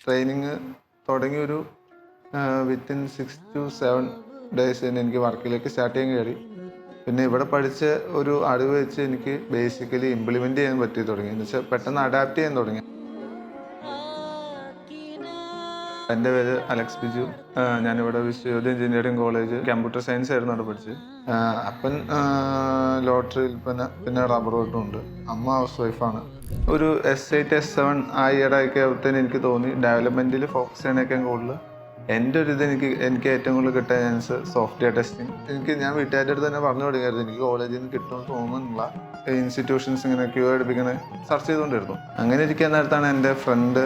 Training തുടങ്ങി ഒരു within 6 to 7 days തന്നെ എനിക്ക് വർക്കിലേക്ക് സ്റ്റാർട്ട് ചെയ്യാൻ കയറി. പിന്നെ ഇവിടെ പഠിച്ച ഒരു അറിവ് വെച്ച് എനിക്ക് ബേസിക്കലി ഇംപ്ലിമെൻ്റ് ചെയ്യാൻ പറ്റി തുടങ്ങി. എന്ന് വെച്ചാൽ പെട്ടെന്ന് അഡാപ്റ്റ് ചെയ്യാൻ തുടങ്ങി. എൻ്റെ പേര് അലക്സ് ബിജു. ഞാനിവിടെ വിശ്വവിദ്യ എഞ്ചിനീയറിംഗ് കോളേജ് കമ്പ്യൂട്ടർ സയൻസ് ആയിരുന്നു അവിടെ പഠിച്ചത്. അപ്പൻ ലോട്ടറി വിൽപ്പന, പിന്നെ റബ്ബർ വെട്ടും ഉണ്ട്. അമ്മ ഹൗസ് വൈഫാണ്. ഒരു S8 S7 ആ ഇയറൊക്കെ ആവുമ്പത്തേന് എനിക്ക് തോന്നി ഡെവലപ്മെൻറ്റിൽ ഫോക്കസ് ചെയ്യണേക്കാൾ കൂടുതൽ എൻ്റെ ഒരു ഇത് എനിക്ക് ഏറ്റവും കൂടുതൽ കിട്ടിയ ചാൻസ് സോഫ്റ്റ്വെയർ ടെസ്റ്റിംഗ്. ഞാൻ വീട്ടുകാരുടെ അടുത്ത് തന്നെ പറഞ്ഞു തുടങ്ങിയായിരുന്നു എനിക്ക് കോളേജിൽ നിന്ന് കിട്ടുമെന്ന് തോന്നുന്നില്ല. ഇൻസ്റ്റിറ്റ്യൂഷൻസ് ഇങ്ങനെ ക്യൂ എടുപ്പിക്കണേ സെർച്ച് ചെയ്തുകൊണ്ടിരുന്നു. അങ്ങനെ ഇരിക്കുന്ന നേരത്താണ് എൻ്റെ ഫ്രണ്ട്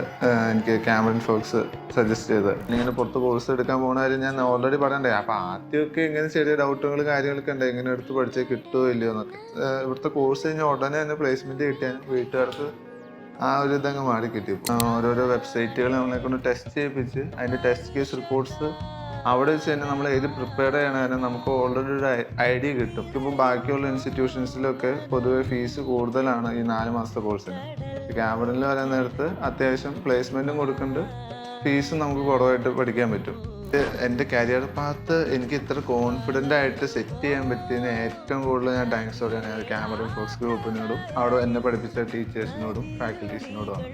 എനിക്ക് കാമറൻ ഫോക്സ് സജസ്റ്റ് ചെയ്തത്. ഇങ്ങനെ പുറത്ത് കോഴ്സ് എടുക്കാൻ പോകുന്ന കാര്യം ഞാൻ ഓൾറെഡി പറയണ്ടേ. അപ്പോൾ ആദ്യമൊക്കെ ഇങ്ങനെ ചെറിയ ഡൗട്ടുകൾ കാര്യങ്ങളൊക്കെ ഉണ്ട്, എങ്ങനെ എടുത്ത് പഠിച്ചാൽ കിട്ടുമോ ഇല്ലയോ എന്നൊക്കെ. ഇവിടുത്തെ കോഴ്സ് കഴിഞ്ഞാൽ ഉടനെ തന്നെ പ്ലേസ്മെൻറ്റ് കിട്ടിയാൽ വീട്ടുകാർക്ക് ആ ഒരു ഇതങ്ങ് മാറി കിട്ടി. ഓരോരോ വെബ്സൈറ്റുകൾ നമ്മളെ കൊണ്ട് ടെസ്റ്റ് ചെയ്യിപ്പിച്ച് അതിൻ്റെ ടെസ്റ്റ് കേസ് റിപ്പോർട്ട്സ് അവിടെ വെച്ച് തന്നെ നമ്മൾ ഏത് പ്രിപ്പയർ ചെയ്യണതിന് നമുക്ക് ഓൾറെഡി ഒരു ഐഡിയ കിട്ടും. ഇപ്പോൾ ബാക്കിയുള്ള ഇൻസ്റ്റിറ്റ്യൂഷൻസിലൊക്കെ പൊതുവെ ഫീസ് കൂടുതലാണ് ഈ 4 മാസത്തെ കോഴ്സിന്. ക്യാമറയിൽ വരാൻ നേരത്ത് അത്യാവശ്യം പ്ലേസ്മെൻറ്റും കൊടുക്കുന്നുണ്ട്, ഫീസും നമുക്ക് കുറവായിട്ട് പഠിക്കാൻ പറ്റും. എൻ്റെ കരിയർ പാത്ത് എനിക്ക് ഇത്ര കോൺഫിഡൻ്റ് ആയിട്ട് സെറ്റ് ചെയ്യാൻ പറ്റിയതിന് ഏറ്റവും കൂടുതൽ ഞാൻ താങ്ക്സ് പറയുന്നത് കാമറൻ ഫോക്സ് ഗ്രൂപ്പിനോടും അവിടെ എന്നെ പഠിപ്പിച്ച ടീച്ചേഴ്സിനോടും ഫാക്കൽറ്റീസിനോടുമാണ്.